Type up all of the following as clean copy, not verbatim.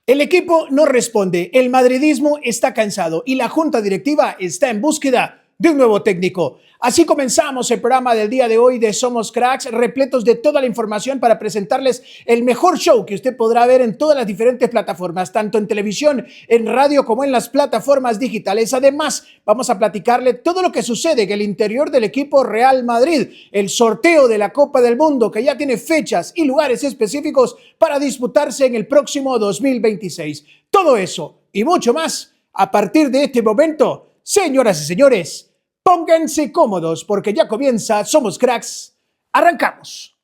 El equipo no responde, el madridismo está cansado y la junta directiva está en búsqueda de un nuevo técnico. Así comenzamos el programa del día de hoy de Somos Cracks, repletos de toda la información para presentarles el mejor show que usted podrá ver en todas las diferentes plataformas, tanto en televisión, en radio como en las plataformas digitales. Además, vamos a platicarle todo lo que sucede en el interior del equipo Real Madrid, el sorteo de la Copa del Mundo que ya tiene fechas y lugares específicos para disputarse en el próximo 2026. Todo eso y mucho más a partir de este momento. Señoras y señores, pónganse cómodos porque ya comienza Somos Cracks. ¡Arrancamos!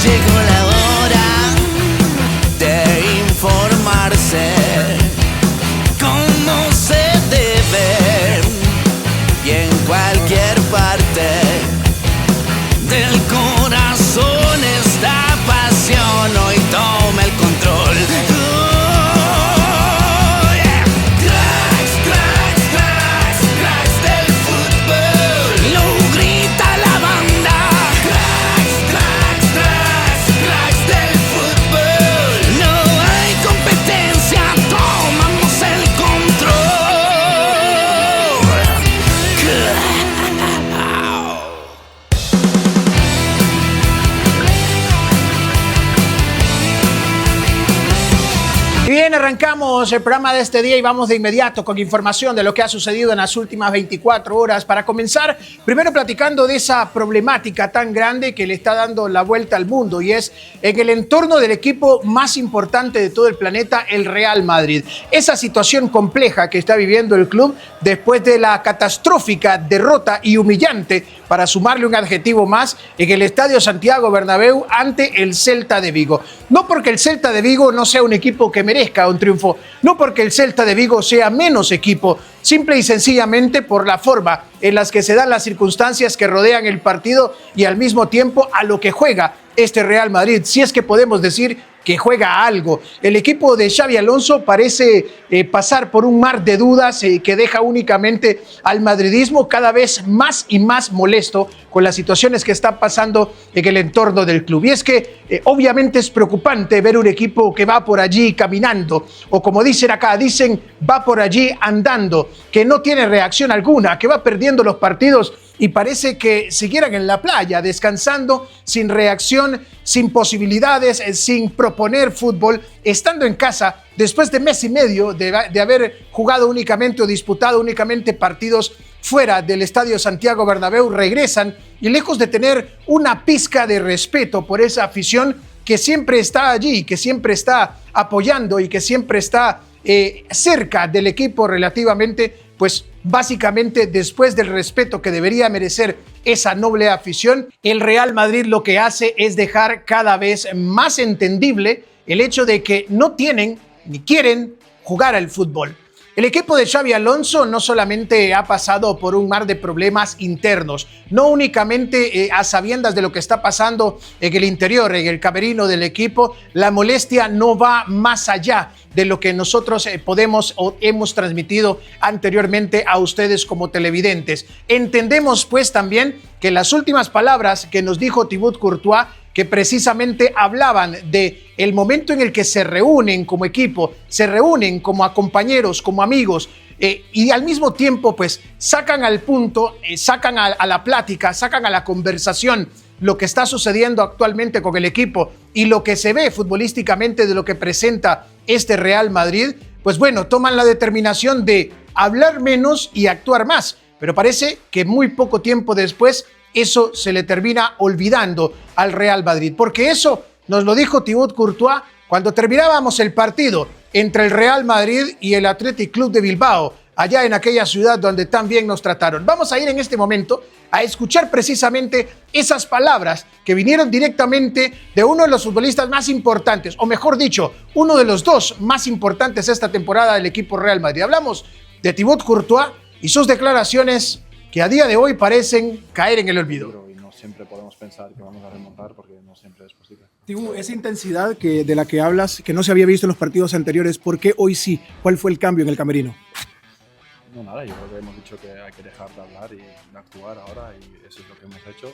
Llegó la hora de informarse cómo se debe y en cualquier parte del corazón esta pasión hoy toma el control. Bien, arrancamos el programa de este día y vamos de inmediato con información de lo que ha sucedido en las últimas 24 horas. Para comenzar, primero platicando de esa problemática tan grande que le está dando la vuelta al mundo y es en el entorno del equipo más importante de todo el planeta, el Real Madrid. Esa situación compleja que está viviendo el club después de la catastrófica derrota y humillante, para sumarle un adjetivo más, en el Estadio Santiago Bernabéu ante el Celta de Vigo. No porque el Celta de Vigo no sea un equipo que merezca un triunfo, no porque el Celta de Vigo sea menos equipo, simple y sencillamente por la forma en las que se dan las circunstancias que rodean el partido y al mismo tiempo a lo que juega este Real Madrid, si es que podemos decir que juega algo. El equipo de Xabi Alonso parece pasar por un mar de dudas que deja únicamente al madridismo cada vez más y más molesto con las situaciones que están pasando en el entorno del club. Y es que obviamente es preocupante ver un equipo que va por allí caminando, o como dicen acá, dicen va por allí andando, que no tiene reacción alguna, que va perdiendo los partidos y parece que siguieran en la playa, descansando, sin reacción, sin posibilidades, sin proponer fútbol, estando en casa después de mes y medio de haber jugado únicamente o disputado únicamente partidos fuera del Estadio Santiago Bernabéu, regresan y lejos de tener una pizca de respeto por esa afición que siempre está allí, que siempre está apoyando y que siempre está cerca del equipo relativamente, pues básicamente después del respeto que debería merecer esa noble afición, el Real Madrid lo que hace es dejar cada vez más entendible el hecho de que no tienen ni quieren jugar al fútbol. El equipo de Xabi Alonso no solamente ha pasado por un mar de problemas internos, no únicamente a sabiendas de lo que está pasando en el interior, en el camerino del equipo, la molestia no va más allá de lo que nosotros podemos o hemos transmitido anteriormente a ustedes como televidentes. Entendemos pues también que las últimas palabras que nos dijo Thibaut Courtois, que precisamente hablaban de el momento en el que se reúnen como equipo, se reúnen como compañeros, como amigos, y al mismo tiempo pues sacan al punto, sacan a la plática, sacan a la conversación lo que está sucediendo actualmente con el equipo y lo que se ve futbolísticamente de lo que presenta este Real Madrid, pues bueno, toman la determinación de hablar menos y actuar más, pero parece que muy poco tiempo después eso se le termina olvidando al Real Madrid, porque eso nos lo dijo Thibaut Courtois cuando terminábamos el partido entre el Real Madrid y el Athletic Club de Bilbao, allá en aquella ciudad donde tan bien nos trataron. Vamos a ir en este momento a escuchar precisamente esas palabras que vinieron directamente de uno de los futbolistas más importantes, o mejor dicho, uno de los dos más importantes esta temporada del equipo Real Madrid. Hablamos de Thibaut Courtois y sus declaraciones que a día de hoy parecen caer en el olvido. Y no siempre podemos pensar que vamos a remontar porque no siempre es posible. Tibu, esa intensidad de la que hablas, que no se había visto en los partidos anteriores, ¿por qué hoy sí? ¿Cuál fue el cambio en el camerino? No, nada, yo creo que hemos dicho que hay que dejar de hablar y de actuar ahora y eso es lo que hemos hecho.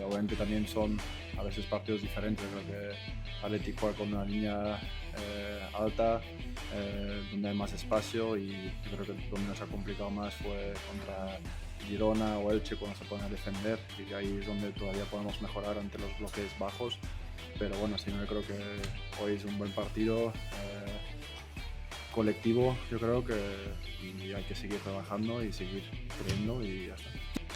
Obviamente también son a veces partidos diferentes. Creo que Atleti juega con una línea alta, donde hay más espacio, y yo creo que donde nos ha complicado más fue contra Girona o Elche cuando se ponen a defender, y que ahí es donde todavía podemos mejorar ante los bloques bajos. Pero bueno, sí, yo creo que hoy es un buen partido colectivo, yo creo que, y hay que seguir trabajando y seguir creyendo y ya está.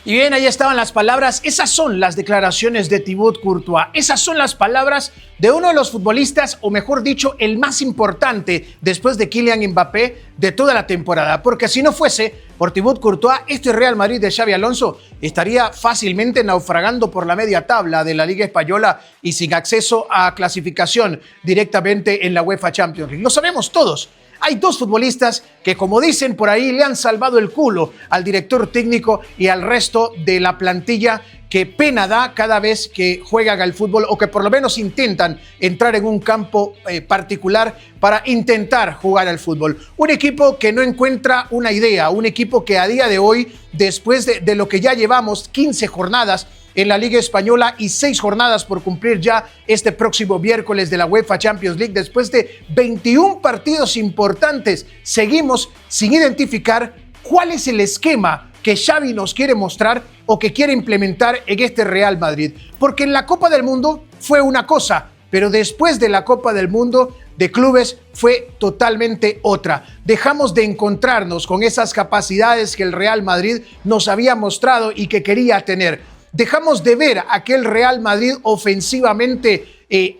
Y bien, ahí estaban las palabras, esas son las declaraciones de Thibaut Courtois, esas son las palabras de uno de los futbolistas, o mejor dicho, el más importante después de Kylian Mbappé de toda la temporada, porque si no fuese por Thibaut Courtois, este Real Madrid de Xabi Alonso estaría fácilmente naufragando por la media tabla de la Liga Española y sin acceso a clasificación directamente en la UEFA Champions League. Lo sabemos todos. Hay dos futbolistas que, como dicen por ahí, le han salvado el culo al director técnico y al resto de la plantilla, que pena da cada vez que juegan al fútbol o que por lo menos intentan entrar en un campo particular para intentar jugar al fútbol. Un equipo que no encuentra una idea, un equipo que a día de hoy, después de lo que ya llevamos 15 jornadas en la Liga Española y 6 jornadas por cumplir ya este próximo miércoles de la UEFA Champions League, después de 21 partidos importantes, seguimos sin identificar cuál es el esquema que Xavi nos quiere mostrar o que quiere implementar en este Real Madrid. Porque en la Copa del Mundo fue una cosa, pero después de la Copa del Mundo de clubes fue totalmente otra. Dejamos de encontrarnos con esas capacidades que el Real Madrid nos había mostrado y que quería tener. Dejamos de ver aquel Real Madrid ofensivamente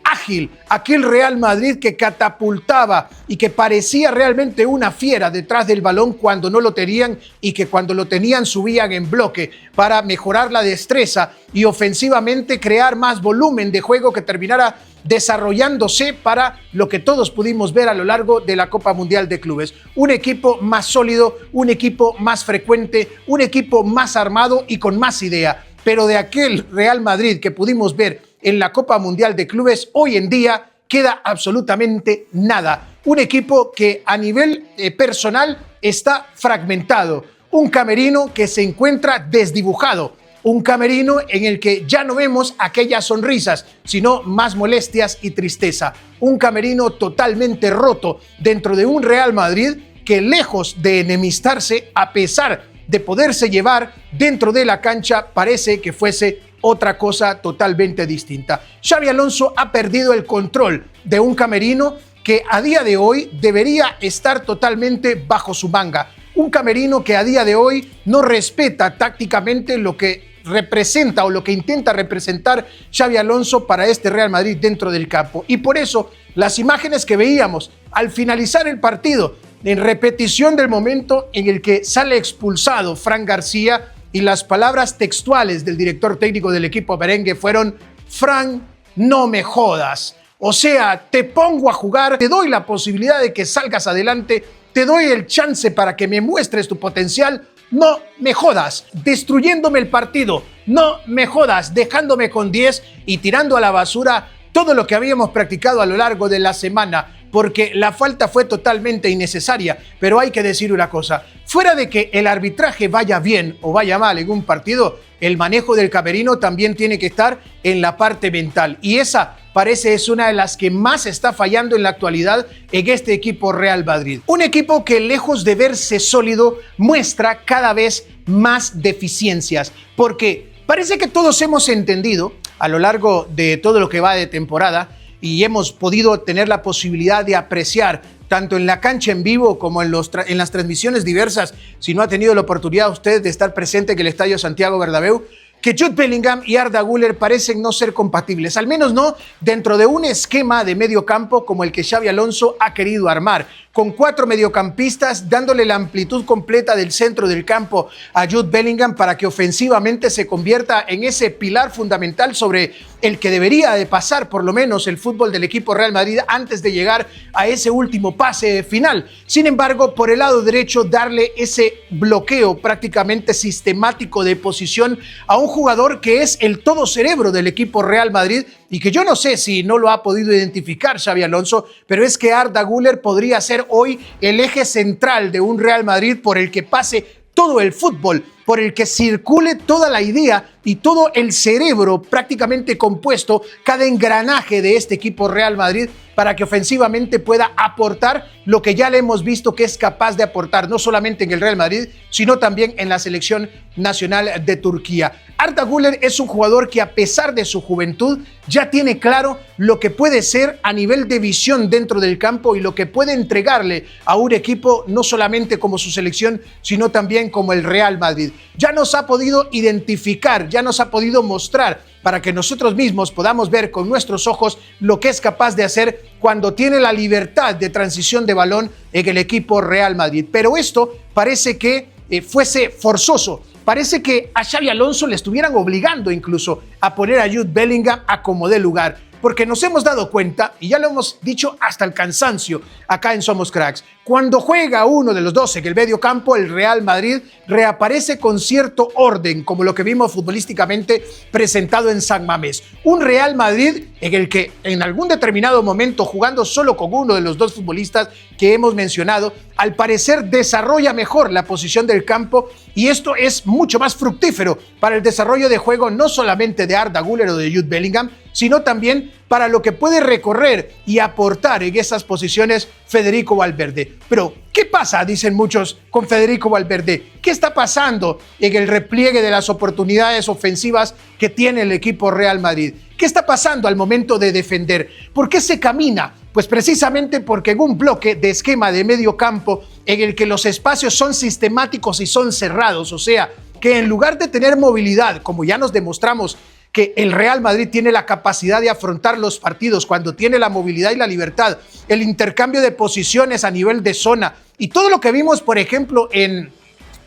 ágil, aquel Real Madrid que catapultaba y que parecía realmente una fiera detrás del balón cuando no lo tenían, y que cuando lo tenían subían en bloque para mejorar la destreza y ofensivamente crear más volumen de juego que terminara desarrollándose para lo que todos pudimos ver a lo largo de la Copa Mundial de Clubes. Un equipo más sólido, un equipo más frecuente, un equipo más armado y con más idea. Pero de aquel Real Madrid que pudimos ver en la Copa Mundial de Clubes, hoy en día queda absolutamente nada. Un equipo que a nivel personal está fragmentado. Un camerino que se encuentra desdibujado. Un camerino en el que ya no vemos aquellas sonrisas, sino más molestias y tristeza. Un camerino totalmente roto dentro de un Real Madrid que, lejos de enemistarse, a pesar de poderse llevar dentro de la cancha, parece que fuese otra cosa totalmente distinta. Xabi Alonso ha perdido el control de un camerino que a día de hoy debería estar totalmente bajo su manga. Un camerino que a día de hoy no respeta tácticamente lo que representa o lo que intenta representar Xabi Alonso para este Real Madrid dentro del campo. Y por eso las imágenes que veíamos al finalizar el partido, en repetición del momento en el que sale expulsado Fran García, y las palabras textuales del director técnico del equipo merengue fueron: Fran, no me jodas. O sea, te pongo a jugar, te doy la posibilidad de que salgas adelante, te doy el chance para que me muestres tu potencial. No me jodas, destruyéndome el partido. No me jodas, dejándome con 10 y tirando a la basura todo lo que habíamos practicado a lo largo de la semana, porque la falta fue totalmente innecesaria. Pero hay que decir una cosa: fuera de que el arbitraje vaya bien o vaya mal en un partido, el manejo del camerino también tiene que estar en la parte mental. Y esa parece es una de las que más está fallando en la actualidad en este equipo Real Madrid. Un equipo que, lejos de verse sólido, muestra cada vez más deficiencias. Porque parece que todos hemos entendido a lo largo de todo lo que va de temporada, y hemos podido tener la posibilidad de apreciar tanto en la cancha en vivo como en las transmisiones diversas, si no ha tenido la oportunidad usted de estar presente en el Estadio Santiago Bernabéu, que Jude Bellingham y Arda Güler parecen no ser compatibles, al menos no dentro de un esquema de medio campo como el que Xabi Alonso ha querido armar, con 4 mediocampistas dándole la amplitud completa del centro del campo a Jude Bellingham para que ofensivamente se convierta en ese pilar fundamental sobre el que debería de pasar por lo menos el fútbol del equipo Real Madrid antes de llegar a ese último pase final. Sin embargo, por el lado derecho, darle ese bloqueo prácticamente sistemático de posición a un jugador que es el todo cerebro del equipo Real Madrid, y que yo no sé si no lo ha podido identificar Xabi Alonso, pero es que Arda Güler podría ser hoy el eje central de un Real Madrid por el que pase todo el fútbol por el que circule toda la idea y todo el cerebro prácticamente compuesto, cada engranaje de este equipo Real Madrid, para que ofensivamente pueda aportar lo que ya le hemos visto que es capaz de aportar, no solamente en el Real Madrid, sino también en la selección nacional de Turquía. Arda Güler es un jugador que, a pesar de su juventud, ya tiene claro lo que puede ser a nivel de visión dentro del campo y lo que puede entregarle a un equipo, no solamente como su selección, sino también como el Real Madrid. Ya nos ha podido identificar, ya nos ha podido mostrar, para que nosotros mismos podamos ver con nuestros ojos lo que es capaz de hacer cuando tiene la libertad de transición de balón en el equipo Real Madrid. Pero esto parece que fuese forzoso. Parece que a Xabi Alonso le estuvieran obligando incluso a poner a Jude Bellingham a como dé lugar. Porque nos hemos dado cuenta, y ya lo hemos dicho hasta el cansancio acá en Somos Cracks, cuando juega uno de los dos en el medio campo, el Real Madrid reaparece con cierto orden, como lo que vimos futbolísticamente presentado en San Mamés. Un Real Madrid en el que en algún determinado momento, jugando solo con uno de los dos futbolistas que hemos mencionado, al parecer desarrolla mejor la posición del campo, y esto es mucho más fructífero para el desarrollo de juego no solamente de Arda Güler o de Jude Bellingham, sino también para lo que puede recorrer y aportar en esas posiciones Federico Valverde. Pero, ¿qué pasa, dicen muchos, con Federico Valverde? ¿Qué está pasando en el repliegue de las oportunidades ofensivas que tiene el equipo Real Madrid? ¿Qué está pasando al momento de defender? ¿Por qué se camina? Pues precisamente porque en un bloque de esquema de medio campo en el que los espacios son sistemáticos y son cerrados, o sea, que en lugar de tener movilidad, como ya nos demostramos que el Real Madrid tiene la capacidad de afrontar los partidos cuando tiene la movilidad y la libertad, el intercambio de posiciones a nivel de zona y todo lo que vimos, por ejemplo, en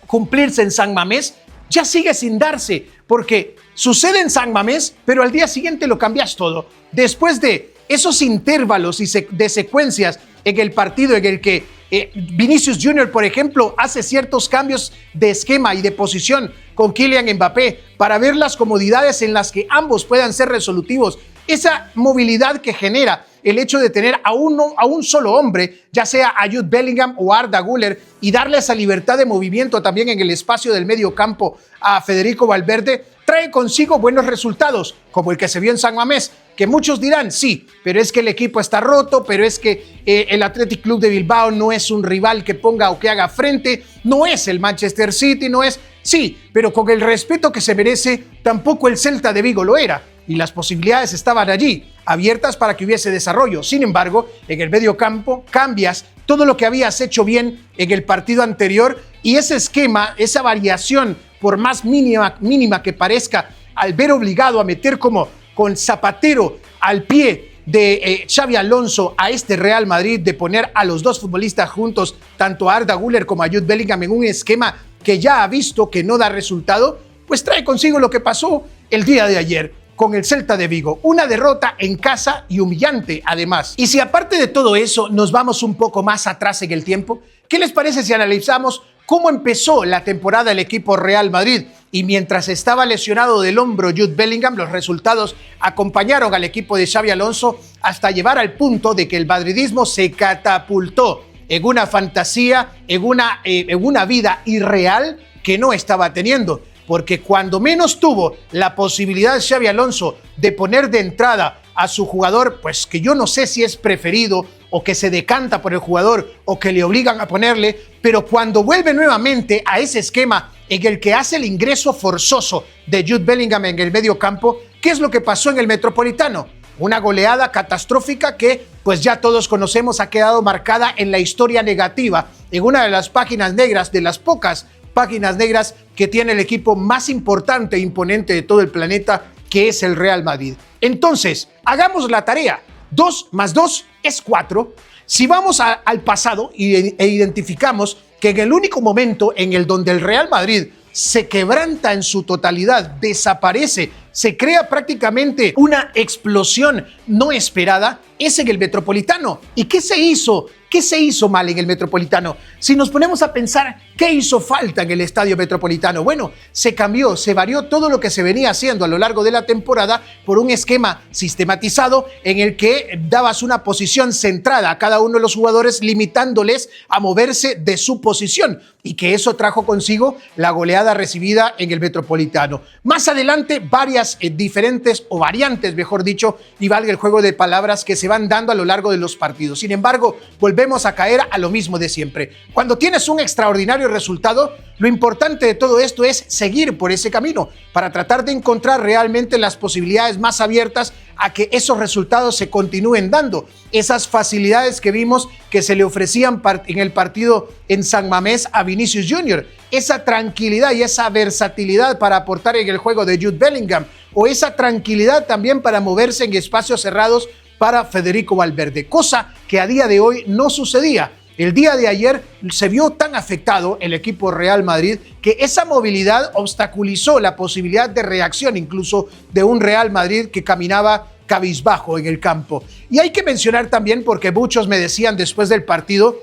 cumplirse en San Mamés, ya sigue sin darse, porque sucede en San Mamés, pero al día siguiente lo cambias todo. Después de esos intervalos y de secuencias en el partido en el que Vinicius Junior, por ejemplo, hace ciertos cambios de esquema y de posición con Kylian Mbappé para ver las comodidades en las que ambos puedan ser resolutivos. Esa movilidad que genera el hecho de tener a un solo hombre, ya sea a Jude Bellingham o a Arda Güler, y darle esa libertad de movimiento también en el espacio del medio campo a Federico Valverde, trae consigo buenos resultados, como el que se vio en San Mamés, que muchos dirán, sí, pero es que el equipo está roto, pero es que el Athletic Club de Bilbao no es un rival que ponga o que haga frente, no es el Manchester City, no es... Sí, pero con el respeto que se merece, tampoco el Celta de Vigo lo era, y las posibilidades estaban allí, abiertas para que hubiese desarrollo. Sin embargo, en el medio campo cambias todo lo que habías hecho bien en el partido anterior, y ese esquema, esa variación, por más mínima que parezca, al ver obligado a meter como con Zapatero al pie de Xabi Alonso a este Real Madrid, de poner a los dos futbolistas juntos, tanto a Arda Güler como a Jude Bellingham, en un esquema que ya ha visto que no da resultado, pues trae consigo lo que pasó el día de ayer con el Celta de Vigo, una derrota en casa y humillante además. Y si aparte de todo eso nos vamos un poco más atrás en el tiempo, ¿qué les parece si analizamos cómo empezó la temporada el equipo Real Madrid? Y mientras estaba lesionado del hombro Jude Bellingham, los resultados acompañaron al equipo de Xabi Alonso hasta llevar al punto de que el madridismo se catapultó en una fantasía, en una vida irreal que no estaba teniendo. Porque cuando menos tuvo la posibilidad de Xabi Alonso de poner de entrada a su jugador, pues que yo no sé si es preferido o que se decanta por el jugador o que le obligan a ponerle, pero cuando vuelve nuevamente a ese esquema en el que hace el ingreso forzoso de Jude Bellingham en el medio campo, ¿qué es lo que pasó en el Metropolitano? Una goleada catastrófica que, pues ya todos conocemos, ha quedado marcada en la historia negativa, en una de las páginas negras, de las pocas páginas negras que tiene el equipo más importante e imponente de todo el planeta, que es el Real Madrid. Entonces, hagamos la tarea. 2 más 2 es 4. Si vamos al pasado e identificamos que en el único momento en el donde el Real Madrid se quebranta en su totalidad, desaparece, se crea prácticamente una explosión no esperada, es en el Metropolitano. ¿Y qué se hizo ¿Qué se hizo mal en el Metropolitano? Si nos ponemos a pensar, ¿qué hizo falta en el Estadio Metropolitano? Bueno, se cambió, se varió todo lo que se venía haciendo a lo largo de la temporada por un esquema sistematizado en el que dabas una posición centrada a cada uno de los jugadores, limitándoles a moverse de su posición, y que eso trajo consigo la goleada recibida en el Metropolitano. Más adelante, varias diferentes o variantes, mejor dicho, y valga el juego de palabras, que se van dando a lo largo de los partidos. Sin embargo, volvemos a caer a lo mismo de siempre. Cuando tienes un extraordinario resultado, lo importante de todo esto es seguir por ese camino para tratar de encontrar realmente las posibilidades más abiertas a que esos resultados se continúen dando. Esas facilidades que vimos que se le ofrecían en el partido en San Mamés a Vinicius Jr., esa tranquilidad y esa versatilidad para aportar en el juego de Jude Bellingham, o esa tranquilidad también para moverse en espacios cerrados para Federico Valverde, cosa que a día de hoy no sucedía. El día de ayer se vio tan afectado el equipo Real Madrid que esa movilidad obstaculizó la posibilidad de reacción incluso de un Real Madrid que caminaba cabizbajo en el campo. Y hay que mencionar también, porque muchos me decían después del partido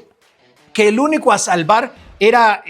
que el único a salvar era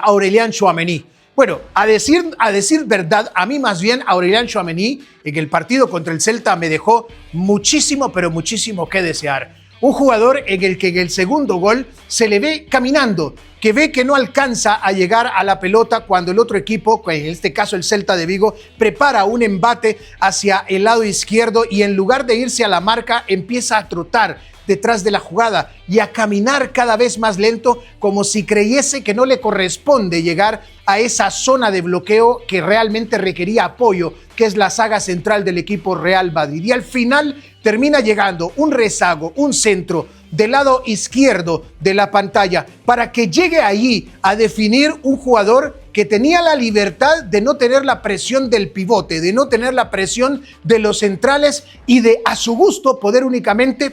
Aurélien Tchouaméni. Bueno, a decir verdad, a mí más bien Aurélien Tchouaméni en el partido contra el Celta me dejó muchísimo, pero muchísimo que desear. Un jugador en el que en el segundo gol se le ve caminando, que ve que no alcanza a llegar a la pelota cuando el otro equipo, en este caso el Celta de Vigo, prepara un embate hacia el lado izquierdo y en lugar de irse a la marca empieza a trotar detrás de la jugada y a caminar cada vez más lento, como si creyese que no le corresponde llegar a esa zona de bloqueo que realmente requería apoyo, que es la saga central del equipo Real Madrid. Y al final termina llegando un rezago, un centro del lado izquierdo de la pantalla para que llegue allí a definir un jugador que tenía la libertad de no tener la presión del pivote, de no tener la presión de los centrales y de a su gusto poder únicamente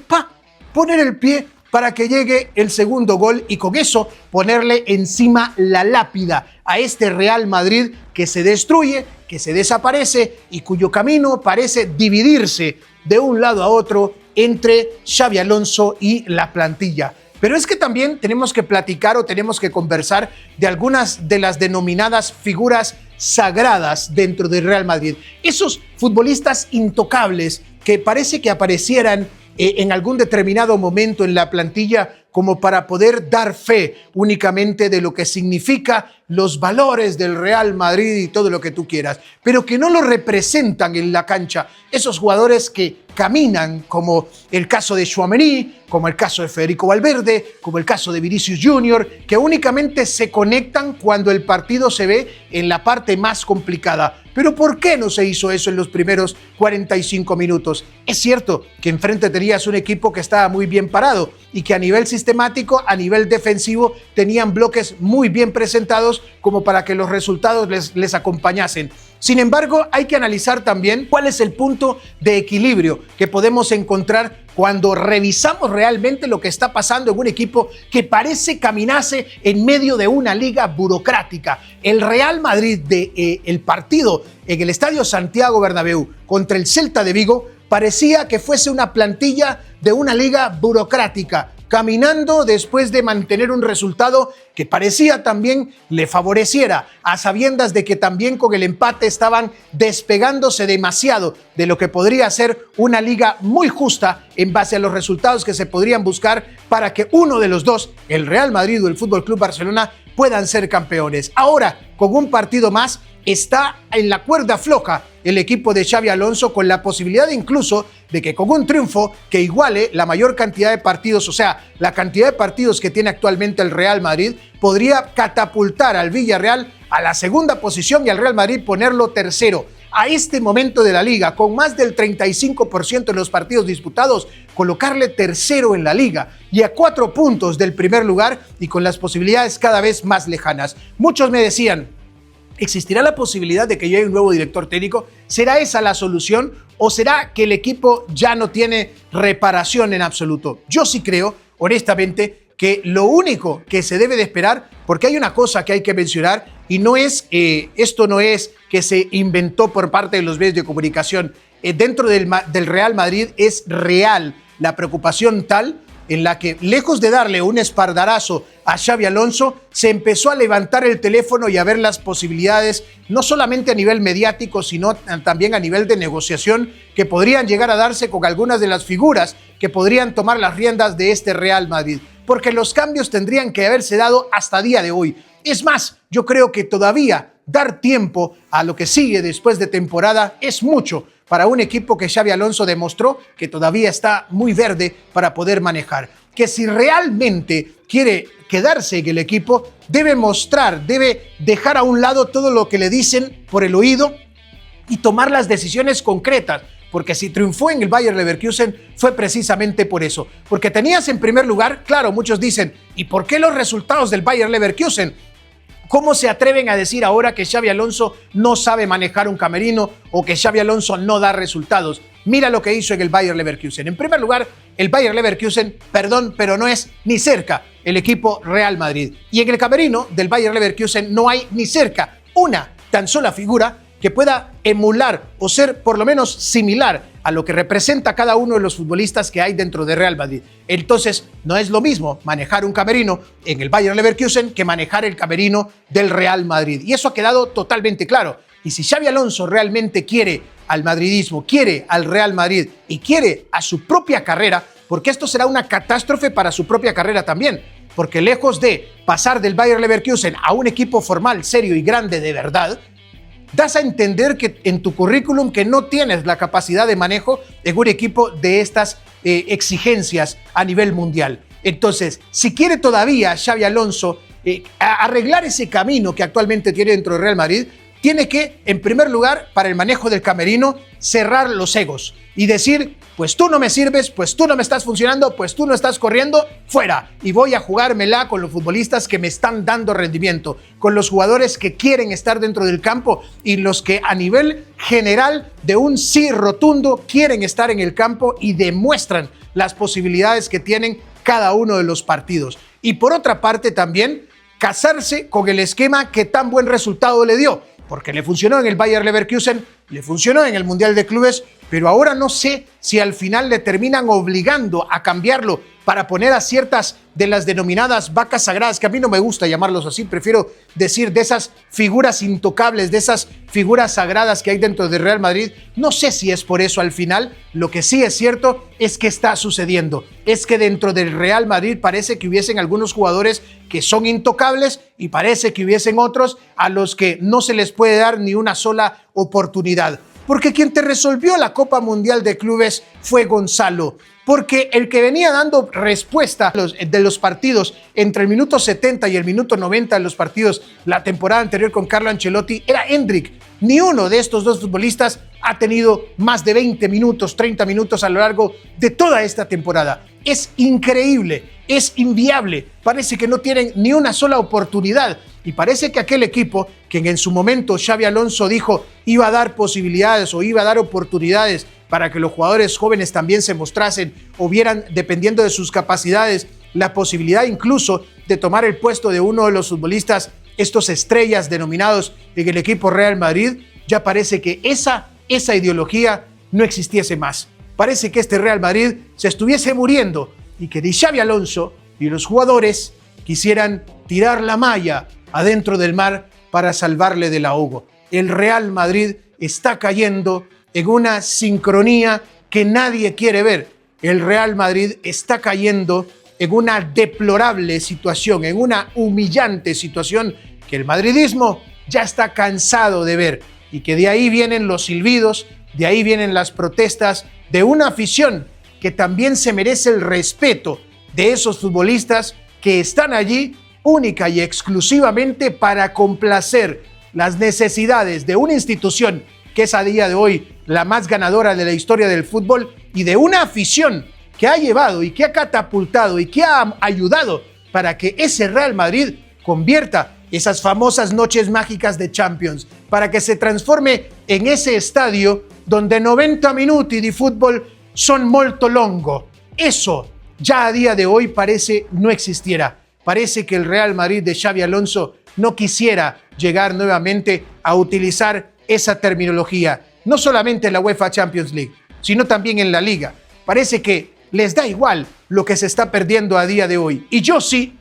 poner el pie para que llegue el segundo gol y con eso ponerle encima la lápida a este Real Madrid que se destruye, que se desaparece y cuyo camino parece dividirse de un lado a otro entre Xabi Alonso y la plantilla. Pero es que también tenemos que platicar o tenemos que conversar de algunas de las denominadas figuras sagradas dentro del Real Madrid. Esos futbolistas intocables que parece que aparecieran en algún determinado momento en la plantilla como para poder dar fe únicamente de lo que significa los valores del Real Madrid y todo lo que tú quieras, pero que no lo representan en la cancha. Esos jugadores que caminan, como el caso de Tchouaméni, como el caso de Federico Valverde, como el caso de Vinicius Jr., que únicamente se conectan cuando el partido se ve en la parte más complicada. Pero ¿por qué no se hizo eso en los primeros 45 minutos? Es cierto que enfrente tenías un equipo que estaba muy bien parado y que a nivel sistemático, a nivel defensivo, tenían bloques muy bien presentados como para que los resultados les acompañasen. Sin embargo, hay que analizar también cuál es el punto de equilibrio que podemos encontrar cuando revisamos realmente lo que está pasando en un equipo que parece caminarse en medio de una liga burocrática. El Real Madrid el partido en el Estadio Santiago Bernabéu contra el Celta de Vigo parecía que fuese una plantilla de una liga burocrática, caminando después de mantener un resultado que parecía también le favoreciera, a sabiendas de que también con el empate estaban despegándose demasiado de lo que podría ser una liga muy justa en base a los resultados que se podrían buscar para que uno de los dos, el Real Madrid o el FC Barcelona, puedan ser campeones. Ahora, con un partido más, está en la cuerda floja el equipo de Xabi Alonso, con la posibilidad incluso de que con un triunfo que iguale la mayor cantidad de partidos, o sea, la cantidad de partidos que tiene actualmente el Real Madrid, podría catapultar al Villarreal a la segunda posición y al Real Madrid ponerlo tercero. A este momento de la liga, con más del 35% de los partidos disputados, colocarle tercero en la liga y a 4 puntos del primer lugar y con las posibilidades cada vez más lejanas. Muchos me decían, ¿existirá la posibilidad de que llegue un nuevo director técnico? ¿Será esa la solución o será que el equipo ya no tiene reparación en absoluto? Yo sí creo, honestamente, que lo único que se debe de esperar, porque hay una cosa que hay que mencionar y no es, esto no es que se inventó por parte de los medios de comunicación. Dentro del Real Madrid es real la preocupación tal en la que, lejos de darle un espaldarazo a Xabi Alonso, se empezó a levantar el teléfono y a ver las posibilidades, no solamente a nivel mediático, sino también a nivel de negociación, que podrían llegar a darse con algunas de las figuras que podrían tomar las riendas de este Real Madrid. Porque los cambios tendrían que haberse dado hasta día de hoy. Es más, yo creo que todavía dar tiempo a lo que sigue después de temporada es mucho para un equipo que Xabi Alonso demostró que todavía está muy verde para poder manejar. Que si realmente quiere quedarse en el equipo, debe mostrar, debe dejar a un lado todo lo que le dicen por el oído y tomar las decisiones concretas. Porque si triunfó en el Bayer Leverkusen fue precisamente por eso. Porque tenías en primer lugar, claro, muchos dicen, ¿y por qué los resultados del Bayer Leverkusen? ¿Cómo se atreven a decir ahora que Xabi Alonso no sabe manejar un camerino o que Xabi Alonso no da resultados? Mira lo que hizo en el Bayer Leverkusen. En primer lugar, el Bayer Leverkusen, perdón, pero no es ni cerca el equipo Real Madrid. Y en el camerino del Bayer Leverkusen no hay ni cerca una tan sola figura que pueda emular o ser por lo menos similar a lo que representa cada uno de los futbolistas que hay dentro de Real Madrid. Entonces, no es lo mismo manejar un camerino en el Bayer Leverkusen que manejar el camerino del Real Madrid. Y eso ha quedado totalmente claro. Y si Xabi Alonso realmente quiere al madridismo, quiere al Real Madrid y quiere a su propia carrera, porque esto será una catástrofe para su propia carrera también, porque lejos de pasar del Bayer Leverkusen a un equipo formal, serio y grande de verdad, das a entender que en tu currículum que no tienes la capacidad de manejo en un equipo de estas exigencias a nivel mundial. Entonces, si quiere todavía Xabi Alonso arreglar ese camino que actualmente tiene dentro del Real Madrid, tiene que, en primer lugar, para el manejo del camerino, cerrar los egos y decir, pues tú no me sirves, pues tú no me estás funcionando, pues tú no estás corriendo, fuera. Y voy a jugármela con los futbolistas que me están dando rendimiento, con los jugadores que quieren estar dentro del campo y los que a nivel general de un sí rotundo quieren estar en el campo y demuestran las posibilidades que tienen cada uno de los partidos. Y por otra parte también, casarse con el esquema que tan buen resultado le dio. Porque le funcionó en el Bayer Leverkusen, le funcionó en el Mundial de Clubes, pero ahora no sé si al final le terminan obligando a cambiarlo para poner a ciertas de las denominadas vacas sagradas, que a mí no me gusta llamarlos así, prefiero decir de esas figuras intocables, de esas figuras sagradas que hay dentro del Real Madrid. No sé si es por eso al final. Lo que sí es cierto es que está sucediendo. Es que dentro del Real Madrid parece que hubiesen algunos jugadores que son intocables y parece que hubiesen otros a los que no se les puede dar ni una sola oportunidad. Porque quien te resolvió la Copa Mundial de Clubes fue Gonzalo. Porque el que venía dando respuesta de los partidos entre el minuto 70 y el minuto 90 de los partidos la temporada anterior con Carlo Ancelotti era Endrick. Ni uno de estos dos futbolistas ha tenido más de 20 minutos, 30 minutos a lo largo de toda esta temporada. Es increíble, es inviable. Parece que no tienen ni una sola oportunidad. Y parece que aquel equipo que en su momento Xabi Alonso dijo iba a dar posibilidades o iba a dar oportunidades para que los jugadores jóvenes también se mostrasen o vieran, dependiendo de sus capacidades, la posibilidad incluso de tomar el puesto de uno de los futbolistas, estos estrellas denominados en el equipo Real Madrid, ya parece que esa ideología no existiese más. Parece que este Real Madrid se estuviese muriendo y que Xabi Alonso y los jugadores quisieran tirar la malla adentro del mar para salvarle del ahogo. El Real Madrid está cayendo en una sincronía que nadie quiere ver. El Real Madrid está cayendo en una deplorable situación, en una humillante situación que el madridismo ya está cansado de ver y que de ahí vienen los silbidos, de ahí vienen las protestas de una afición que también se merece el respeto de esos futbolistas que están allí única y exclusivamente para complacer las necesidades de una institución que es a día de hoy la más ganadora de la historia del fútbol y de una afición que ha llevado y que ha catapultado y que ha ayudado para que ese Real Madrid convierta esas famosas noches mágicas de Champions, para que se transforme en ese estadio donde 90 minuti di fútbol son molto longo. Eso ya a día de hoy parece no existiera. Parece que el Real Madrid de Xabi Alonso no quisiera llegar nuevamente a utilizar esa terminología, no solamente en la UEFA Champions League, sino también en la Liga. Parece que les da igual lo que se está perdiendo a día de hoy. Y yo sí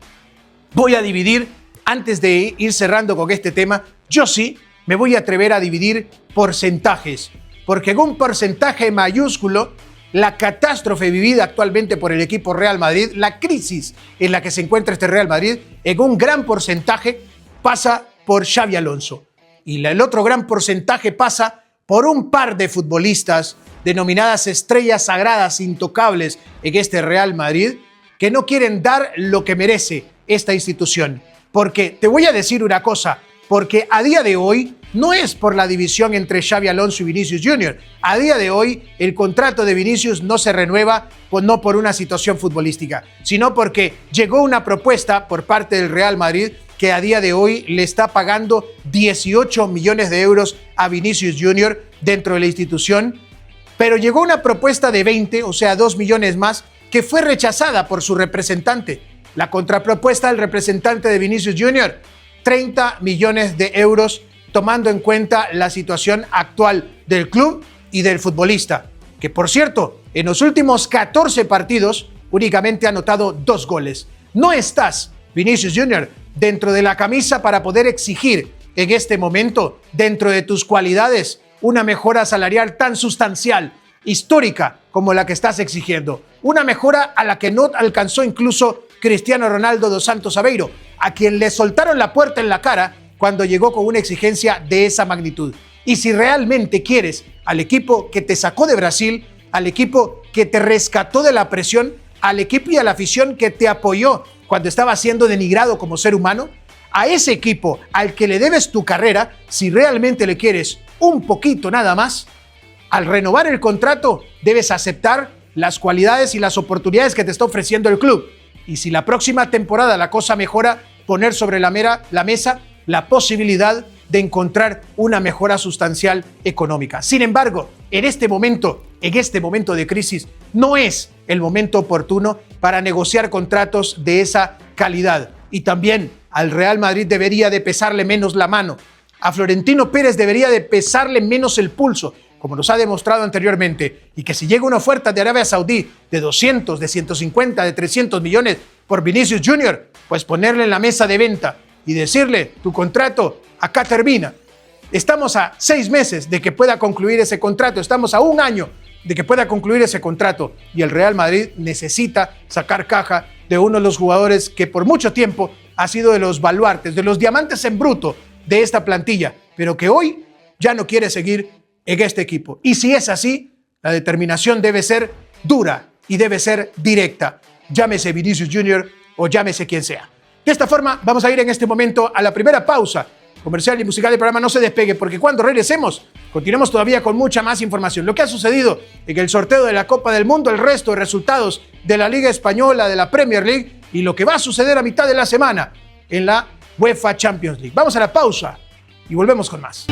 voy a dividir, antes de ir cerrando con este tema, yo sí me voy a atrever a dividir porcentajes, porque en un porcentaje mayúsculo, la catástrofe vivida actualmente por el equipo Real Madrid, la crisis en la que se encuentra este Real Madrid, en un gran porcentaje pasa por Xabi Alonso. Y el otro gran porcentaje pasa por un par de futbolistas denominadas estrellas sagradas intocables en este Real Madrid, que no quieren dar lo que merece esta institución. Porque te voy a decir una cosa, porque a día de hoy no es por la división entre Xabi Alonso y Vinicius Jr. A día de hoy el contrato de Vinicius no se renueva, pues no por una situación futbolística, sino porque llegó una propuesta por parte del Real Madrid que a día de hoy le está pagando 18 millones de euros a Vinicius Jr. dentro de la institución, pero llegó una propuesta de 20, o sea, 2 millones más, que fue rechazada por su representante. La contrapropuesta del representante de Vinicius Jr., 30 millones de euros, tomando en cuenta la situación actual del club y del futbolista, que por cierto, en los últimos 14 partidos únicamente ha anotado 2 goles. No estás, Vinicius Jr., dentro de la camisa para poder exigir en este momento, dentro de tus cualidades, una mejora salarial tan sustancial, histórica como la que estás exigiendo. Una mejora a la que no alcanzó incluso Cristiano Ronaldo dos Santos Aveiro, a quien le soltaron la puerta en la cara cuando llegó con una exigencia de esa magnitud. Y si realmente quieres al equipo que te sacó de Brasil, al equipo que te rescató de la presión, al equipo y a la afición que te apoyó cuando estaba siendo denigrado como ser humano, a ese equipo al que le debes tu carrera, si realmente le quieres un poquito nada más, al renovar el contrato debes aceptar las cualidades y las oportunidades que te está ofreciendo el club. Y si la próxima temporada la cosa mejora, poner sobre la mesa la posibilidad de encontrar una mejora sustancial económica. Sin embargo, en este momento de crisis, no es el momento oportuno para negociar contratos de esa calidad. Y también al Real Madrid debería de pesarle menos la mano. A Florentino Pérez debería de pesarle menos el pulso, como nos ha demostrado anteriormente, y que si llega una oferta de Arabia Saudí de 200, de 150, de 300 millones por Vinicius Jr., pues ponerle en la mesa de venta y decirle, tu contrato acá termina. Estamos a 6 meses de que pueda concluir ese contrato, estamos a 1 año de que pueda concluir ese contrato, y el Real Madrid necesita sacar caja de uno de los jugadores que por mucho tiempo ha sido de los baluartes, de los diamantes en bruto de esta plantilla, pero que hoy ya no quiere seguir en este equipo. Y si es así, la determinación debe ser dura y debe ser directa. Llámese Vinicius Jr. o llámese quien sea. De esta forma, vamos a ir en este momento a la primera pausa comercial y musical del programa. No se despegue, porque cuando regresemos, continuemos todavía con mucha más información. Lo que ha sucedido en el sorteo de la Copa del Mundo, el resto de resultados de la Liga Española, de la Premier League, y lo que va a suceder a mitad de la semana en la UEFA Champions League. Vamos a la pausa y volvemos con más.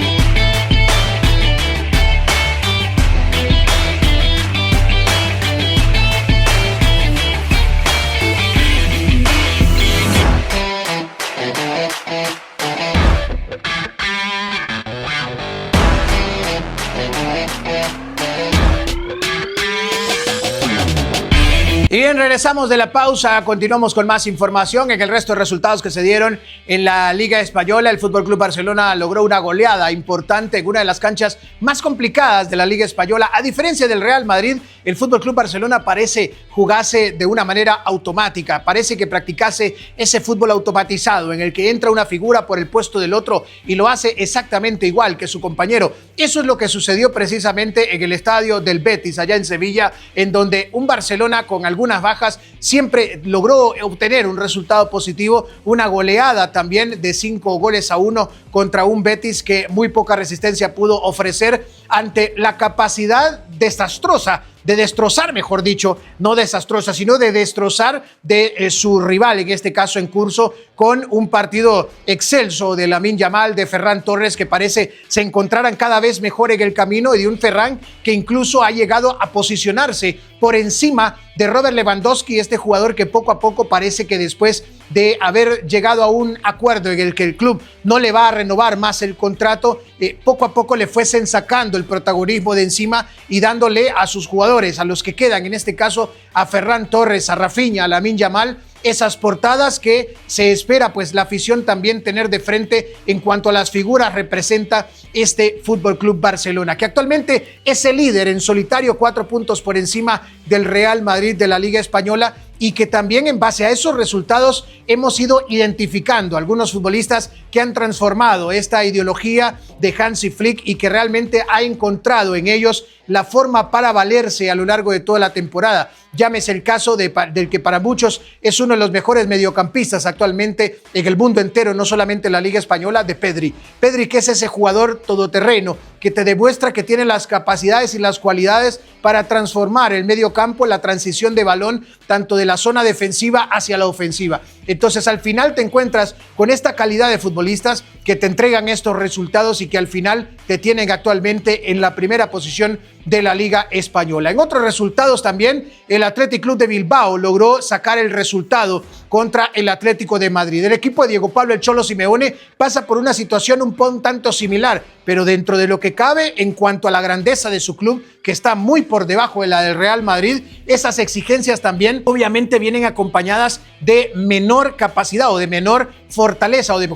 Y bien, regresamos de la pausa, continuamos con más información. En el resto de resultados que se dieron en la Liga Española, el FC Barcelona logró una goleada importante en una de las canchas más complicadas de la Liga Española. A diferencia del Real Madrid, el FC Barcelona parece jugarse de una manera automática, parece que practicase ese fútbol automatizado en el que entra una figura por el puesto del otro y lo hace exactamente igual que su compañero. Eso es lo que sucedió precisamente en el estadio del Betis, allá en Sevilla, en donde un Barcelona con algunas bajas siempre logró obtener un resultado positivo, una goleada también de 5-1 contra un Betis que muy poca resistencia pudo ofrecer ante la capacidad desastrosa de destrozar, mejor dicho, no desastrosa, sino de destrozar de su rival, en este caso en curso, con un partido excelso de Lamine Yamal, de Ferran Torres, que parece se encontraran cada vez mejor en el camino, y de un Ferran que incluso ha llegado a posicionarse por encima de Robert Lewandowski, este jugador que poco a poco parece que después de haber llegado a un acuerdo en el que el club no le va a renovar más el contrato, poco a poco le fuesen sacando el protagonismo de encima y dándole a sus jugadores, a los que quedan, en este caso a Ferran Torres, a Rafinha, a Lamine Yamal, esas portadas que se espera pues la afición también tener de frente en cuanto a las figuras representa este Fútbol Club Barcelona, que actualmente es el líder en solitario, 4 puntos por encima del Real Madrid de la Liga Española, y que también en base a esos resultados hemos ido identificando algunos futbolistas que han transformado esta ideología de Hansi Flick y que realmente ha encontrado en ellos la forma para valerse a lo largo de toda la temporada. Llámese el caso del que para muchos es uno de los mejores mediocampistas actualmente en el mundo entero, no solamente en la Liga Española, de Pedri. Pedri, que es ese jugador todoterreno que te demuestra que tiene las capacidades y las cualidades para transformar el mediocampo, la transición de balón, tanto de la zona defensiva hacia la ofensiva. Entonces, al final te encuentras con esta calidad de futbolistas que te entregan estos resultados y que al final te tienen actualmente en la primera posición de la Liga Española. En otros resultados también, el Athletic Club de Bilbao logró sacar el resultado contra el Atlético de Madrid. El equipo de Diego Pablo El Cholo Simeone pasa por una situación un tanto similar, pero dentro de lo que cabe en cuanto a la grandeza de su club, que está muy por debajo de la del Real Madrid, esas exigencias también obviamente vienen acompañadas de menor capacidad o de menor fortaleza o de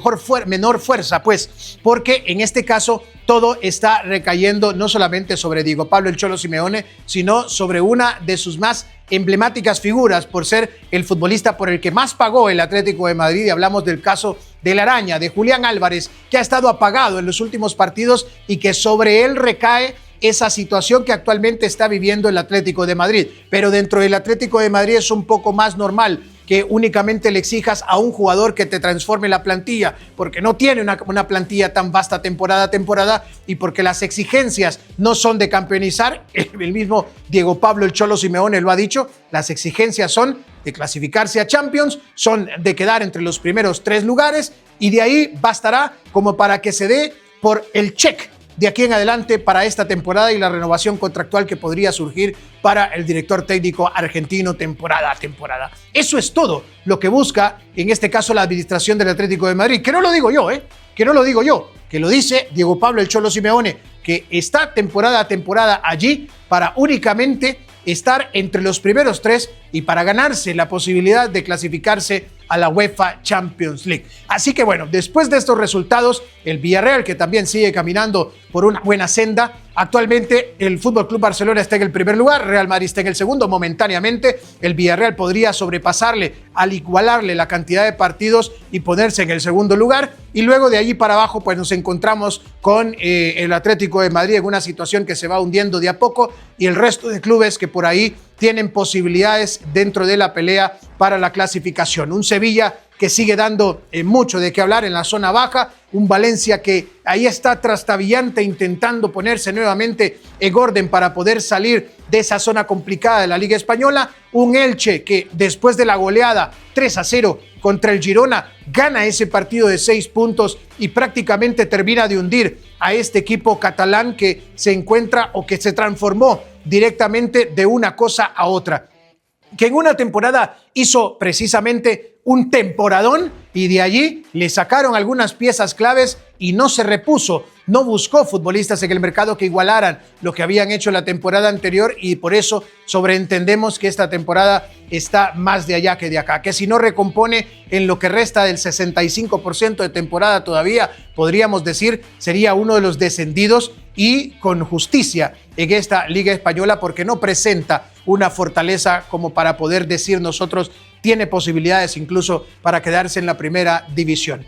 menor fuerza, pues, porque en este caso todo está recayendo no solamente sobre Diego Pablo El Cholo Simeone, sino sobre una de sus más emblemáticas figuras por ser el futbolista por el que más pagó el Atlético de Madrid, y hablamos del caso de la Araña, de Julián Álvarez, que ha estado apagado en los últimos partidos y que sobre él recae esa situación que actualmente está viviendo el Atlético de Madrid. Pero dentro del Atlético de Madrid es un poco más normal que únicamente le exijas a un jugador que te transforme la plantilla, porque no tiene una plantilla tan vasta temporada a temporada y porque las exigencias no son de campeonizar. El mismo Diego Pablo El Cholo Simeone lo ha dicho, las exigencias son de clasificarse a Champions, son de quedar entre los primeros 3 lugares y de ahí bastará como para que se dé por el check de aquí en adelante para esta temporada y la renovación contractual que podría surgir para el director técnico argentino temporada a temporada. Eso es todo lo que busca, en este caso, la administración del Atlético de Madrid. Que no lo digo yo, que no lo digo yo, que lo dice Diego Pablo El Cholo Simeone, que está temporada a temporada allí para únicamente estar entre los primeros 3 y para ganarse la posibilidad de clasificarse a la UEFA Champions League. Así que bueno, después de estos resultados, el Villarreal, que también sigue caminando por una buena senda, actualmente el Fútbol Club Barcelona está en el primer lugar, Real Madrid está en el segundo momentáneamente, el Villarreal podría sobrepasarle al igualarle la cantidad de partidos y ponerse en el segundo lugar, y luego de allí para abajo pues nos encontramos con el Atlético de Madrid en una situación que se va hundiendo de a poco, y el resto de clubes que por ahí tienen posibilidades dentro de la pelea para la clasificación. Un Sevilla que sigue dando mucho de qué hablar en la zona baja, un Valencia que ahí está trastabillante intentando ponerse nuevamente en orden para poder salir de esa zona complicada de la Liga Española, un Elche que después de la goleada 3-0 contra el Girona gana ese partido de 6 puntos y prácticamente termina de hundir a este equipo catalán que se encuentra o que se transformó directamente de una cosa a otra, que en una temporada hizo precisamente un temporadón y de allí le sacaron algunas piezas claves y no se repuso, no buscó futbolistas en el mercado que igualaran lo que habían hecho la temporada anterior, y por eso sobreentendemos que esta temporada está más de allá que de acá, que si no recompone en lo que resta del 65% de temporada todavía, podríamos decir, sería uno de los descendidos, y con justicia en esta Liga Española, porque no presenta una fortaleza como para poder decir nosotros tiene posibilidades incluso para quedarse en la primera división.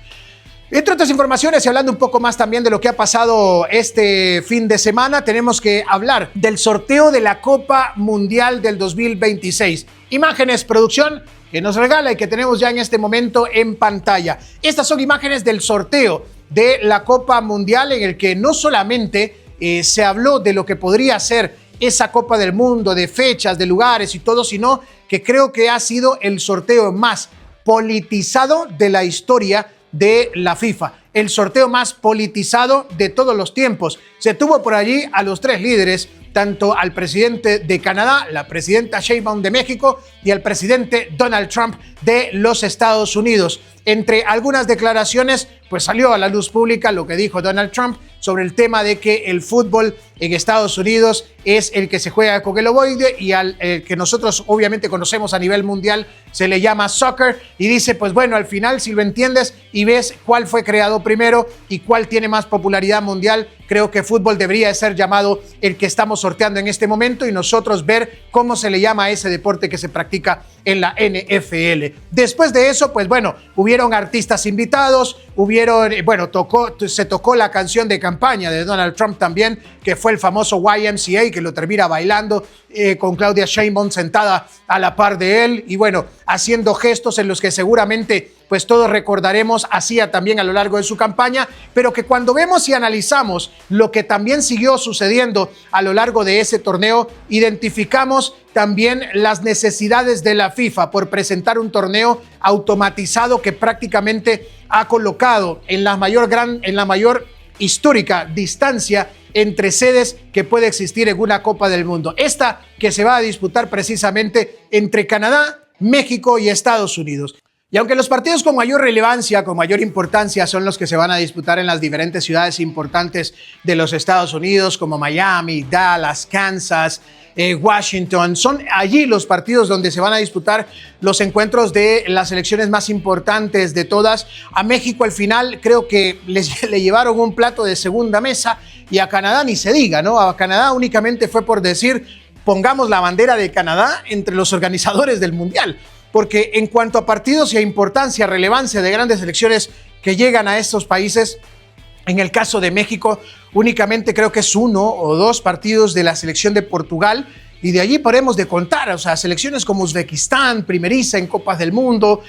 Entre otras informaciones, y hablando un poco más también de lo que ha pasado este fin de semana, tenemos que hablar del sorteo de la Copa Mundial del 2026. Imágenes, producción, que nos regala y que tenemos ya en este momento en pantalla. Estas son imágenes del sorteo de la Copa Mundial, en el que no solamente se habló de lo que podría ser esa Copa del Mundo, de fechas, de lugares y todo, sino que creo que ha sido el sorteo más politizado de la historia de la FIFA, el sorteo más politizado de todos los tiempos. Se tuvo por allí a los 3 líderes tanto al presidente de Canadá, la presidenta Sheinbaum de México y al presidente Donald Trump de los Estados Unidos. Entre algunas declaraciones, pues salió a la luz pública lo que dijo Donald Trump sobre el tema de que el fútbol en Estados Unidos es el que se juega con el ovoide y al que nosotros obviamente conocemos a nivel mundial se le llama soccer, y dice, pues bueno, al final si lo entiendes y ves cuál fue creado primero y cuál tiene más popularidad mundial, creo que fútbol debería ser llamado el que estamos sorteando en este momento y nosotros ver cómo se le llama a ese deporte que se practica en la NFL. Después de eso, pues bueno, hubieron artistas invitados, se tocó la canción de campaña de Donald Trump también, que fue el famoso YMCA, que lo termina bailando con Claudia Sheinbaum sentada a la par de él y bueno, haciendo gestos en los que seguramente pues todos recordaremos hacía también a lo largo de su campaña, pero que cuando vemos y analizamos lo que también siguió sucediendo a lo largo de ese torneo, identificamos también las necesidades de la FIFA por presentar un torneo automatizado que prácticamente ha colocado en la mayor histórica distancia entre sedes que puede existir en una Copa del Mundo. Esta que se va a disputar precisamente entre Canadá, México y Estados Unidos. Y aunque los partidos con mayor relevancia, con mayor importancia, son los que se van a disputar en las diferentes ciudades importantes de los Estados Unidos, como Miami, Dallas, Kansas, Washington, son allí los partidos donde se van a disputar los encuentros de las selecciones más importantes de todas. A México al final creo que le llevaron un plato de segunda mesa y a Canadá ni se diga, ¿no? A Canadá únicamente fue por decir, pongamos la bandera de Canadá entre los organizadores del Mundial. Porque en cuanto a partidos y a importancia, relevancia de grandes selecciones que llegan a estos países, en el caso de México, únicamente creo que es 1 o 2 partidos de la selección de Portugal y de allí podemos de contar, o sea, selecciones como Uzbekistán, primeriza en Copas del Mundo,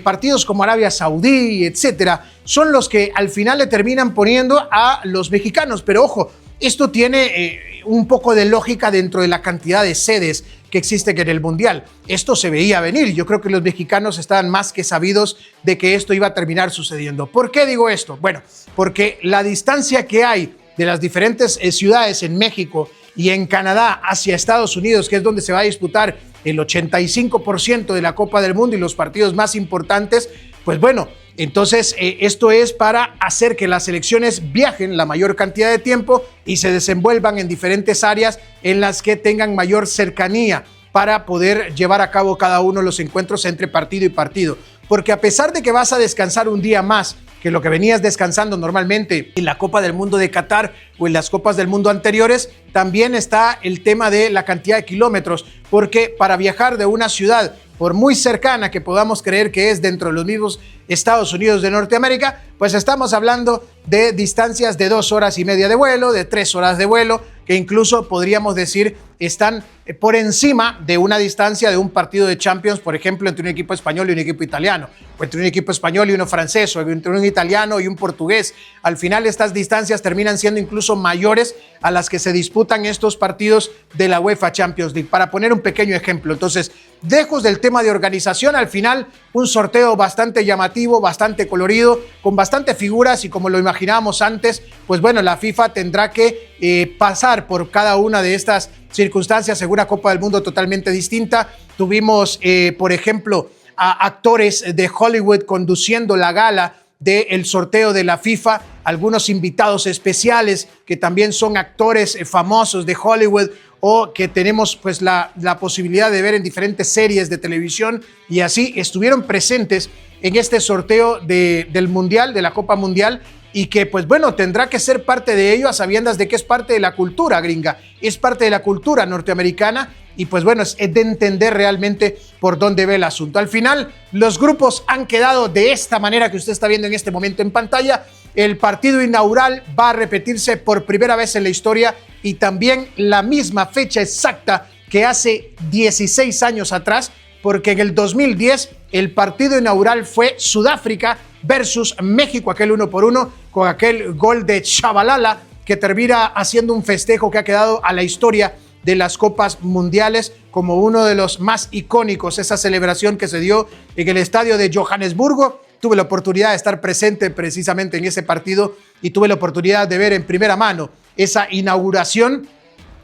partidos como Arabia Saudí, etcétera, son los que al final le terminan poniendo a los mexicanos. Pero ojo, esto tiene un poco de lógica dentro de la cantidad de sedes que existen en el Mundial. Esto se veía venir. Yo creo que los mexicanos estaban más que sabidos de que esto iba a terminar sucediendo. ¿Por qué digo esto? Bueno, porque la distancia que hay de las diferentes ciudades en México y en Canadá hacia Estados Unidos, que es donde se va a disputar el 85% de la Copa del Mundo y los partidos más importantes, pues bueno, entonces esto es para hacer que las selecciones viajen la mayor cantidad de tiempo y se desenvuelvan en diferentes áreas en las que tengan mayor cercanía para poder llevar a cabo cada uno de los encuentros entre partido y partido. Porque a pesar de que vas a descansar un día más que lo que venías descansando normalmente en la Copa del Mundo de Qatar o en las Copas del Mundo anteriores, también está el tema de la cantidad de kilómetros, porque para viajar de una ciudad, por muy cercana que podamos creer que es dentro de los mismos Estados Unidos de Norteamérica, pues estamos hablando de distancias de 2 horas y media de vuelo, de 3 horas de vuelo, que incluso podríamos decir están por encima de una distancia de un partido de Champions, por ejemplo, entre un equipo español y un equipo italiano, o entre un equipo español y uno francés, o entre un italiano y un portugués. Al final estas distancias terminan siendo incluso mayores a las que se disputan estos partidos de la UEFA Champions League. Para poner un pequeño ejemplo, entonces, lejos del tema de organización, al final un sorteo bastante llamativo, bastante colorido, con bastantes figuras y como lo imaginábamos antes, pues bueno, la FIFA tendrá que pasar por cada una de estas circunstancias en una Copa del Mundo totalmente distinta. Tuvimos, por ejemplo, a actores de Hollywood conduciendo la gala del sorteo de la FIFA, algunos invitados especiales que también son actores famosos de Hollywood o que tenemos pues la posibilidad de ver en diferentes series de televisión, y así estuvieron presentes en este sorteo del Mundial, de la Copa Mundial, y que pues bueno, tendrá que ser parte de ello a sabiendas de que es parte de la cultura gringa, es parte de la cultura norteamericana, y pues bueno, es de entender realmente por dónde ve el asunto. Al final, los grupos han quedado de esta manera que usted está viendo en este momento en pantalla. El partido inaugural va a repetirse por primera vez en la historia y también la misma fecha exacta que hace 16 años atrás, porque en el 2010 el partido inaugural fue Sudáfrica versus México, aquel 1-1 con aquel gol de Chabalala que termina haciendo un festejo que ha quedado a la historia de las Copas Mundiales como uno de los más icónicos, esa celebración que se dio en el estadio de Johannesburgo. Tuve la oportunidad de estar presente precisamente en ese partido y tuve la oportunidad de ver en primera mano esa inauguración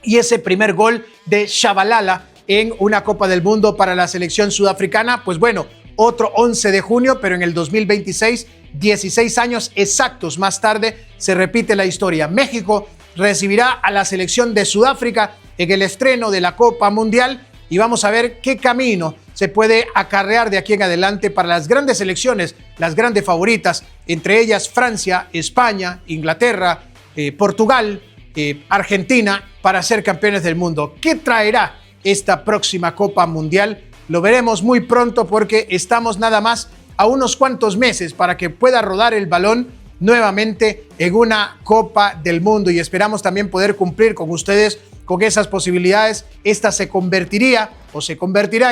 y ese primer gol de Shabalala en una Copa del Mundo para la selección sudafricana. Pues bueno, otro 11 de junio, pero en el 2026, 16 años exactos más tarde, se repite la historia. México recibirá a la selección de Sudáfrica en el estreno de la Copa Mundial y vamos a ver qué camino se puede acarrear de aquí en adelante para las grandes selecciones, las grandes favoritas, entre ellas Francia, España, Inglaterra, Portugal, Argentina, para ser campeones del mundo. ¿Qué traerá esta próxima Copa Mundial? Lo veremos muy pronto porque estamos nada más a unos cuantos meses para que pueda rodar el balón nuevamente en una Copa del Mundo y esperamos también poder cumplir con ustedes con esas posibilidades. Esta se convertirá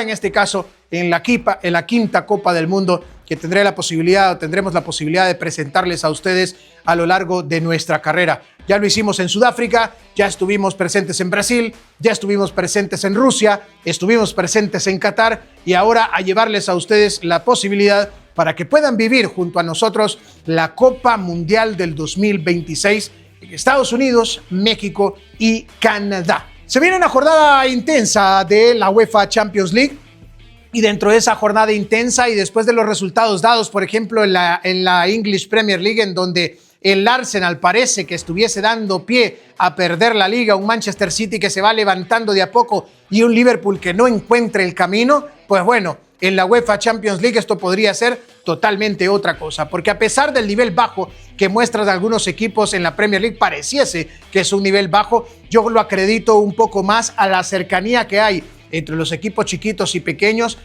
en este caso en la quinta Copa del Mundo que tendremos la posibilidad de presentarles a ustedes a lo largo de nuestra carrera. Ya lo hicimos en Sudáfrica, ya estuvimos presentes en Brasil, ya estuvimos presentes en Rusia, estuvimos presentes en Qatar y ahora a llevarles a ustedes la posibilidad para que puedan vivir junto a nosotros la Copa Mundial del 2026 en Estados Unidos, México y Canadá. Se viene una jornada intensa de la UEFA Champions League y dentro de esa jornada intensa y después de los resultados dados, por ejemplo, en la English Premier League, en donde el Arsenal parece que estuviese dando pie a perder la liga, un Manchester City que se va levantando de a poco y un Liverpool que no encuentra el camino, pues bueno, en la UEFA Champions League esto podría ser totalmente otra cosa, porque a pesar del nivel bajo que muestran algunos equipos en la Premier League, pareciese que es un nivel bajo, yo lo acredito un poco más a la cercanía que hay entre los equipos chiquitos y pequeños,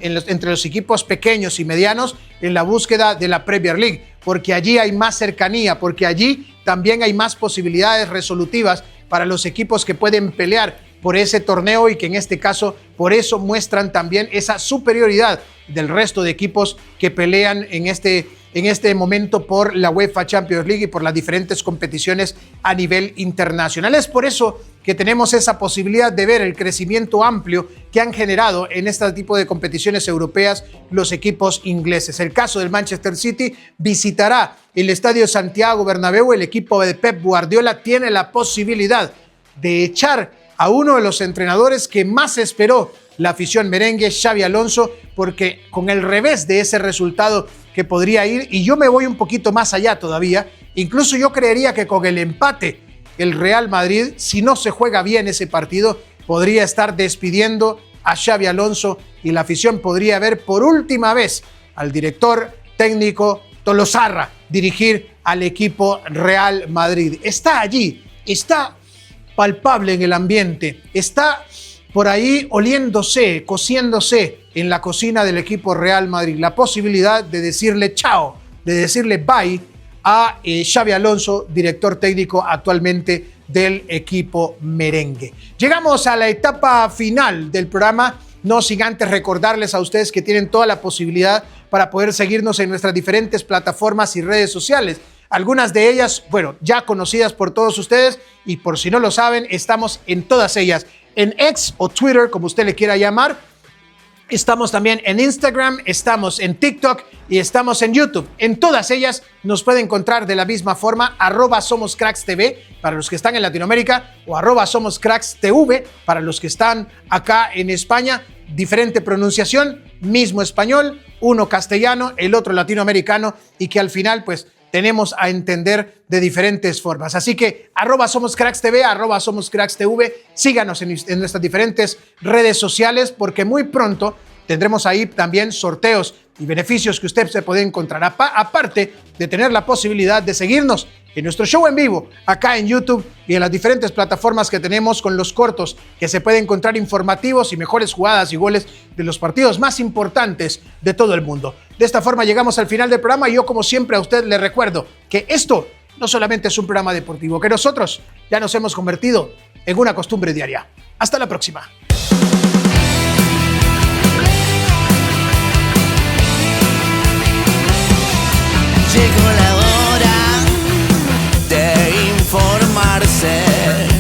entre los equipos pequeños y medianos en la búsqueda de la Premier League, porque allí hay más cercanía, porque allí también hay más posibilidades resolutivas para los equipos que pueden pelear por ese torneo y que en este caso por eso muestran también esa superioridad del resto de equipos que pelean en este momento por la UEFA Champions League y por las diferentes competiciones a nivel internacional. Es por eso que tenemos esa posibilidad de ver el crecimiento amplio que han generado en este tipo de competiciones europeas los equipos ingleses. El caso del Manchester City visitará el Estadio Santiago Bernabéu. El equipo de Pep Guardiola tiene la posibilidad de echar a uno de los entrenadores que más esperó la afición merengue, Xabi Alonso, porque con el revés de ese resultado que podría ir, y yo me voy un poquito más allá todavía, incluso yo creería que con el empate el Real Madrid, si no se juega bien ese partido, podría estar despidiendo a Xabi Alonso y la afición podría ver por última vez al director técnico Tolosarra dirigir al equipo Real Madrid. Está allí, está palpable en el ambiente, está por ahí oliéndose, cociéndose en la cocina del equipo Real Madrid la posibilidad de decirle chao, de decirle bye a Xabi Alonso, director técnico actualmente del equipo merengue. Llegamos a la etapa final del programa, no sin antes recordarles a ustedes que tienen toda la posibilidad para poder seguirnos en nuestras diferentes plataformas y redes sociales. Algunas de ellas, bueno, ya conocidas por todos ustedes y por si no lo saben, estamos en todas ellas. En X o Twitter, como usted le quiera llamar. Estamos también en Instagram, estamos en TikTok y estamos en YouTube. En todas ellas nos puede encontrar de la misma forma, @SomosCracksTV para los que están en Latinoamérica o @SomosCracksTV para los que están acá en España. Diferente pronunciación, mismo español, uno castellano, el otro latinoamericano y que al final pues tenemos a entender de diferentes formas. Así que @SomosCracksTV, @SomosCracksTV, síganos en nuestras diferentes redes sociales porque muy pronto tendremos ahí también sorteos y beneficios que usted se puede encontrar. Aparte de tener la posibilidad de seguirnos en nuestro show en vivo, acá en YouTube y en las diferentes plataformas que tenemos con los cortos que se pueden encontrar informativos y mejores jugadas y goles de los partidos más importantes de todo el mundo. De esta forma llegamos al final del programa y yo como siempre a usted le recuerdo que esto no solamente es un programa deportivo, que nosotros ya nos hemos convertido en una costumbre diaria. Hasta la próxima. Llegó la hora de informarse.